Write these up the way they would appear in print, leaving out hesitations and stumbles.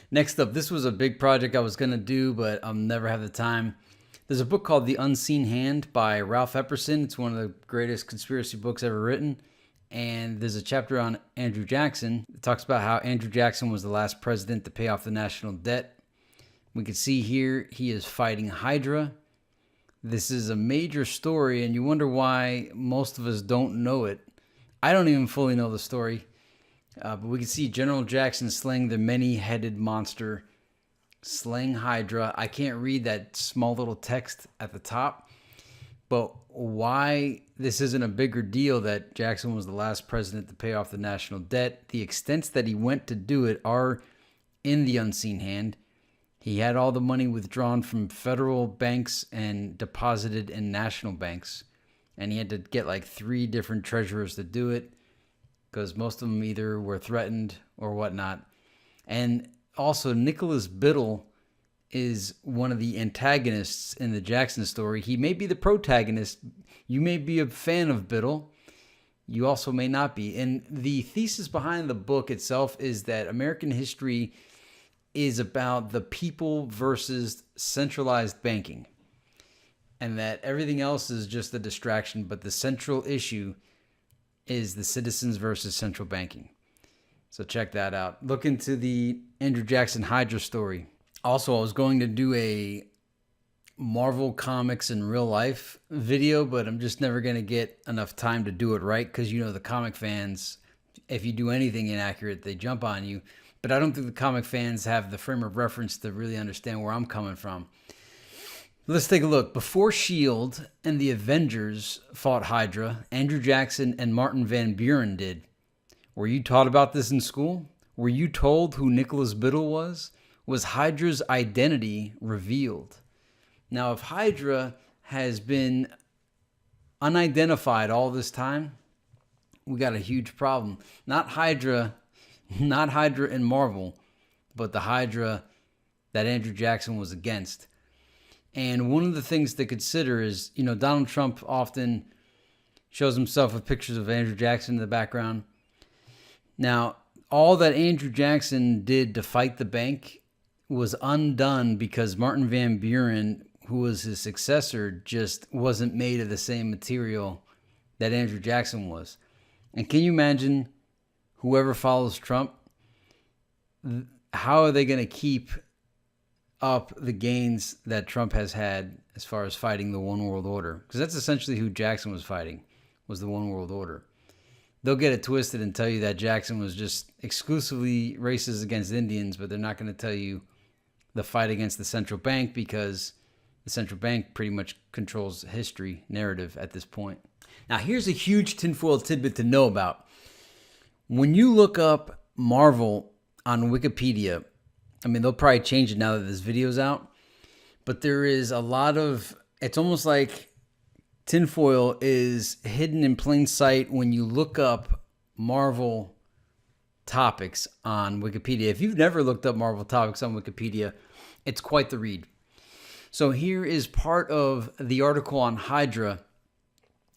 Next up, this was a big project I was going to do, but I'll never have the time. There's a book called The Unseen Hand by Ralph Epperson. It's one of the greatest conspiracy books ever written. And there's a chapter on Andrew Jackson. It talks about how Andrew Jackson was the last president to pay off the national debt. We can see here he is fighting Hydra. This is a major story, and you wonder why most of us don't know it. I don't even fully know the story. But we can see General Jackson slaying the many-headed monster, slaying Hydra. I can't read that small little text at the top, but why this isn't a bigger deal that Jackson was the last president to pay off the national debt, the extents that he went to do it are in The Unseen Hand. He had all the money withdrawn from federal banks and deposited in national banks, and he had to get like 3 different treasurers to do it, because most of them either were threatened or whatnot. And also, Nicholas Biddle is one of the antagonists in the Jackson story. He may be the protagonist. You may be a fan of Biddle. You also may not be. And the thesis behind the book itself is that American history is about the people versus centralized banking, and that everything else is just a distraction, but the central issue is the citizens versus central banking. So check that out. Look into the Andrew Jackson Hydra story. Also, I was going to do a Marvel Comics in real life video, but I'm just never going to get enough time to do it right, because you know the comic fans, if you do anything inaccurate, they jump on you. But I don't think the comic fans have the frame of reference to really understand where I'm coming from. Let's take a look. Before S.H.I.E.L.D. and the Avengers fought Hydra, Andrew Jackson and Martin Van Buren did. Were you taught about this in school? Were you told who Nicholas Biddle was? Was Hydra's identity revealed? Now, if Hydra has been unidentified all this time, we got a huge problem. Not Hydra in Marvel, but the Hydra that Andrew Jackson was against. And one of the things to consider is, Donald Trump often shows himself with pictures of Andrew Jackson in the background. Now, all that Andrew Jackson did to fight the bank was undone because Martin Van Buren, who was his successor, just wasn't made of the same material that Andrew Jackson was. And can you imagine whoever follows Trump, how are they going to keep up the gains that Trump has had as far as fighting the one world order? Because that's essentially who Jackson was fighting, was the one world order. They'll get it twisted and tell you that Jackson was just exclusively racist against Indians, but they're not going to tell you the fight against the central bank, because the central bank pretty much controls history narrative at this point. Now, here's a huge tinfoil tidbit to know about. When you look up Marvel on Wikipedia, they'll probably change it now that this video's out, but there is a lot of, it's almost like tinfoil is hidden in plain sight when you look up Marvel topics on Wikipedia. If you've never looked up Marvel topics on Wikipedia, it's quite the read. So here is part of the article on Hydra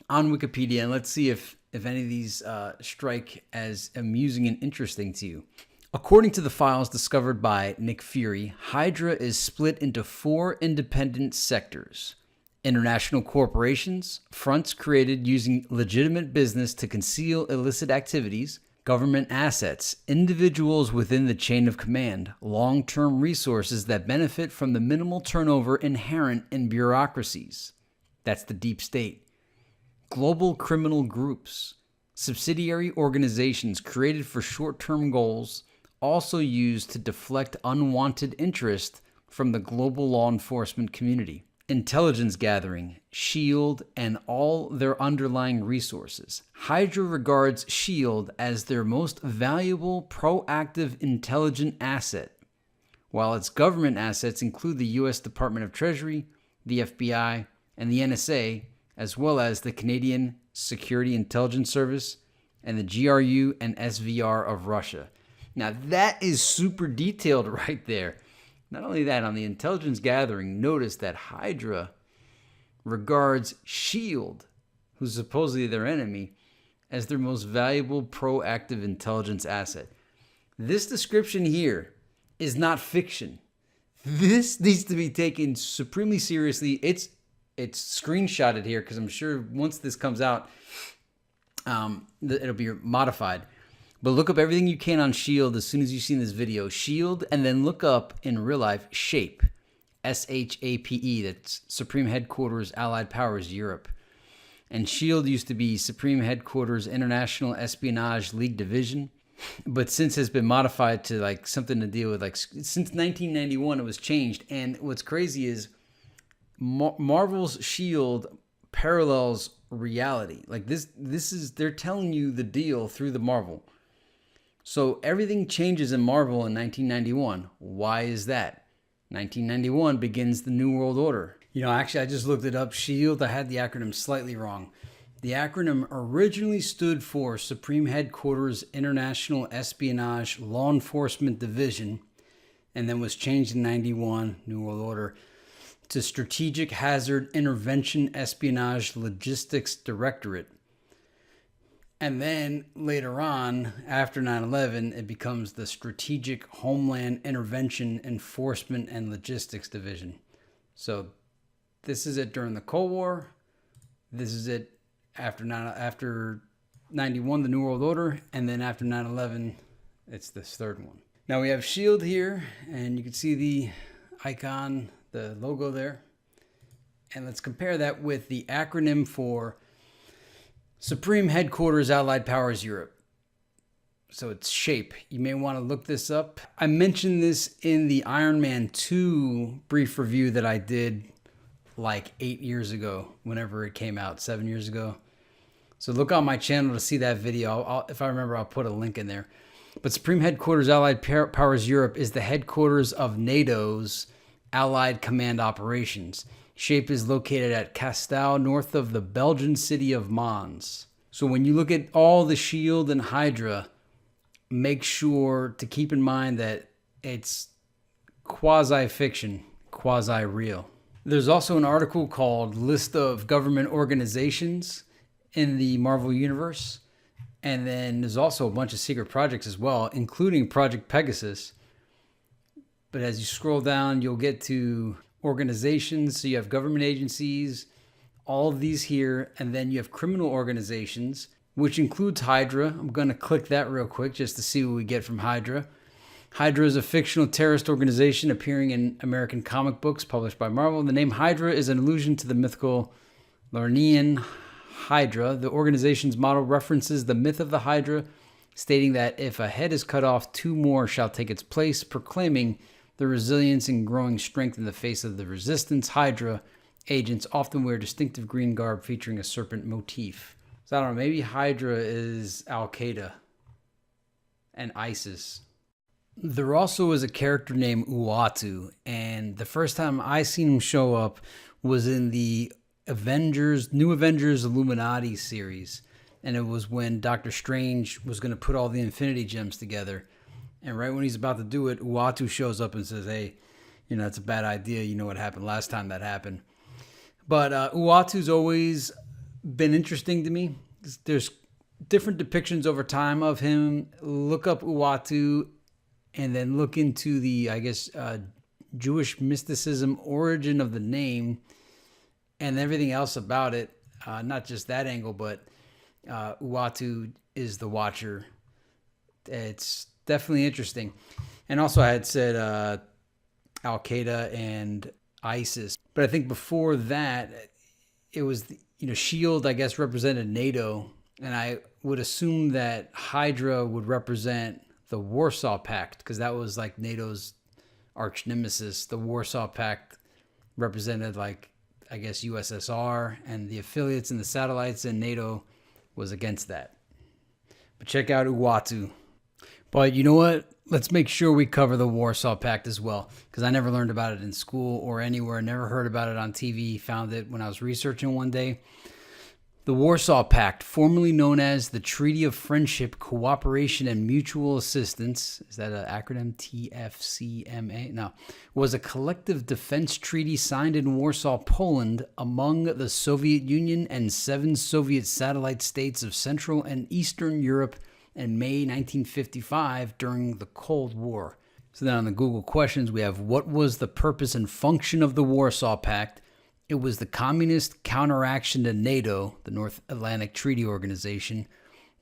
on Wikipedia, and let's see if any of these strike as amusing and interesting to you. According to the files discovered by Nick Fury, Hydra is split into 4 independent sectors: international corporations, fronts created using legitimate business to conceal illicit activities, government assets, individuals within the chain of command, long-term resources that benefit from the minimal turnover inherent in bureaucracies. That's the deep state. Global criminal groups, subsidiary organizations created for short-term goals, also used to deflect unwanted interest from the global law enforcement community. Intelligence gathering, S.H.I.E.L.D., and all their underlying resources. Hydra regards S.H.I.E.L.D. as their most valuable proactive intelligent asset, while its government assets include the U.S. Department of Treasury, the FBI, and the NSA, as well as the Canadian Security Intelligence Service and the GRU and SVR of Russia. Now, that is super detailed right there. Not only that, on the intelligence gathering, notice that Hydra regards S.H.I.E.L.D., who's supposedly their enemy, as their most valuable proactive intelligence asset. This description here is not fiction. This needs to be taken supremely seriously. It's screenshotted here because I'm sure once this comes out, it'll be modified. But look up everything you can on SHIELD as soon as you've seen this video. SHIELD, and then look up in real life SHAPE. SHAPE. That's Supreme Headquarters Allied Powers Europe. And SHIELD used to be Supreme Headquarters International Espionage League Division, but since has been modified to like something to deal with, like, since 1991 it was changed. And what's crazy is Marvel's SHIELD parallels reality. Like this is, they're telling you the deal through the Marvel. So everything changes in Marvel in 1991. Why is that? 1991 begins the New World Order. You know, actually, I just looked it up. SHIELD, I had the acronym slightly wrong. The acronym originally stood for Supreme Headquarters International Espionage Law Enforcement Division, and then was changed in 91, New World Order, to Strategic Hazard Intervention Espionage Logistics Directorate. And then later on, after 9/11, it becomes the Strategic Homeland Intervention Enforcement and Logistics Division. So this is it during the Cold War. This is it after 91, the New World Order. And then after 9/11, it's this third one. Now we have SHIELD here, and you can see the icon, the logo there. And let's compare that with the acronym for Supreme Headquarters Allied Powers Europe. So it's SHAPE. You may want to look this up. I mentioned this in the Iron Man 2 brief review that I did like 8 years ago, whenever it came out, 7 years ago. So look on my channel to see that video. If I remember, I'll put a link in there. But Supreme Headquarters Allied Powers Europe is the headquarters of NATO's Allied Command Operations. SHAPE is located at Castel, north of the Belgian city of Mons. So when you look at all the SHIELD and Hydra, make sure to keep in mind that it's quasi-fiction, quasi-real. There's also an article called List of Government Organizations in the Marvel Universe. And then there's also a bunch of secret projects as well, including Project Pegasus. But as you scroll down, you'll get to organizations. So you have government agencies, all of these here, and then you have criminal organizations, which includes Hydra. I'm going to click that real quick just to see what we get from Hydra. Hydra is a fictional terrorist organization appearing in American comic books published by Marvel. The name Hydra is an allusion to the mythical Lernaean Hydra. The organization's motto references the myth of the Hydra, stating that if a head is cut off, two more shall take its place, proclaiming the resilience and growing strength in the face of the resistance. Hydra agents often wear distinctive green garb featuring a serpent motif. So I don't know, maybe Hydra is Al-Qaeda and ISIS. There also is a character named Uatu, and the first time I seen him show up was in the New Avengers Illuminati series. And it was when Doctor Strange was going to put all the Infinity Gems together. And right when he's about to do it, Uatu shows up and says, hey, you know, it's a bad idea. You know what happened last time that happened. But Uatu's always been interesting to me. There's different depictions over time of him. Look up Uatu and then look into the, I guess, Jewish mysticism, origin of the name, and everything else about it. Not just that angle, but Uatu is the Watcher. It's definitely interesting. And also I had said Al-Qaeda and ISIS. But I think before that, it was, SHIELD, I guess, represented NATO. And I would assume that Hydra would represent the Warsaw Pact, because that was like NATO's arch nemesis. The Warsaw Pact represented, like, I guess, USSR and the affiliates and the satellites, and NATO was against that. But check out Uatu. But you know what? Let's make sure we cover the Warsaw Pact as well, because I never learned about it in school or anywhere. Never heard about it on TV. Found it when I was researching one day. The Warsaw Pact, formerly known as the Treaty of Friendship, Cooperation, and Mutual Assistance, is that an acronym? TFCMA? No. Was a collective defense treaty signed in Warsaw, Poland, among the Soviet Union and 7 Soviet satellite states of Central and Eastern Europe in May 1955 during the Cold War. So then on the Google questions, we have, what was the purpose and function of the Warsaw Pact? It was the communist counteraction to NATO, the North Atlantic Treaty Organization.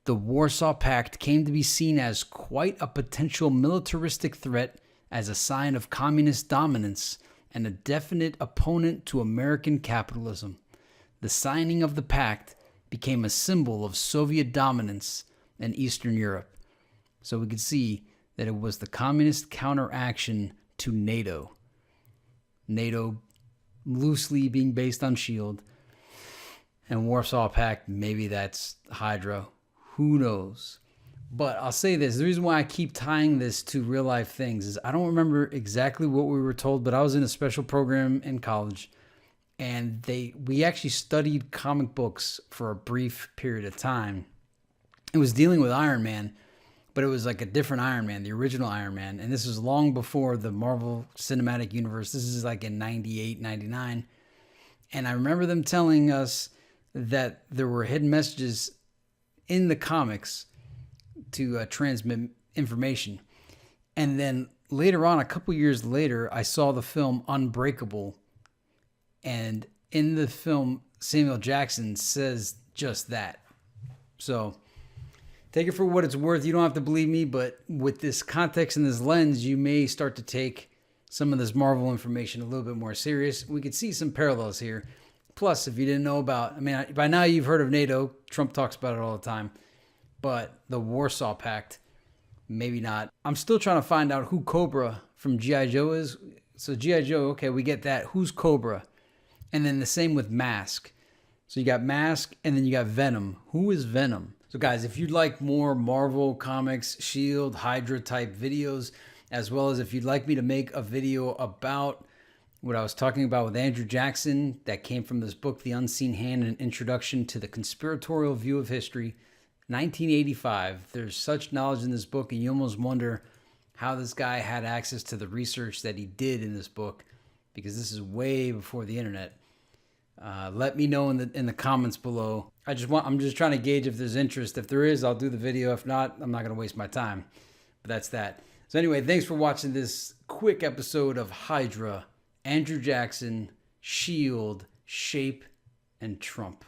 The Warsaw Pact came to be seen as quite a potential militaristic threat, as a sign of communist dominance and a definite opponent to American capitalism. The signing of the pact became a symbol of Soviet dominance in Eastern Europe. So we could see that it was the communist counteraction to NATO. NATO loosely being based on SHIELD. And Warsaw Pact, maybe that's Hydra. Who knows? But I'll say this. The reason why I keep tying this to real life things is I don't remember exactly what we were told, but I was in a special program in college. And we actually studied comic books for a brief period of time. It was dealing with Iron Man, but it was like a different Iron Man, the original Iron Man. And this was long before the Marvel Cinematic Universe. This is like in 98, 99. And I remember them telling us that there were hidden messages in the comics to transmit information. And then later on, a couple years later, I saw the film Unbreakable. And in the film, Samuel Jackson says just that. So take it for what it's worth. You don't have to believe me, but with this context and this lens, you may start to take some of this Marvel information a little bit more serious. We could see some parallels here. Plus, if you didn't know about, by now you've heard of NATO. Trump talks about it all the time. But the Warsaw Pact, maybe not. I'm still trying to find out who Cobra from G.I. Joe is. So G.I. Joe, okay, we get that. Who's Cobra? And then the same with Mask. So you got Mask, and then you got Venom. Who is Venom? So guys, if you'd like more Marvel Comics, SHIELD, Hydra type videos, as well as if you'd like me to make a video about what I was talking about with Andrew Jackson that came from this book, The Unseen Hand, an Introduction to the Conspiratorial View of History, 1985. There's such knowledge in this book, and you almost wonder how this guy had access to the research that he did in this book, because this is way before the internet. Let me know in the comments below. I'm just trying to gauge if there's interest. If there is, I'll do the video. If not, I'm not going to waste my time. But that's that. So anyway, thanks for watching this quick episode of Hydra, Andrew Jackson, SHIELD, Shape, and Trump.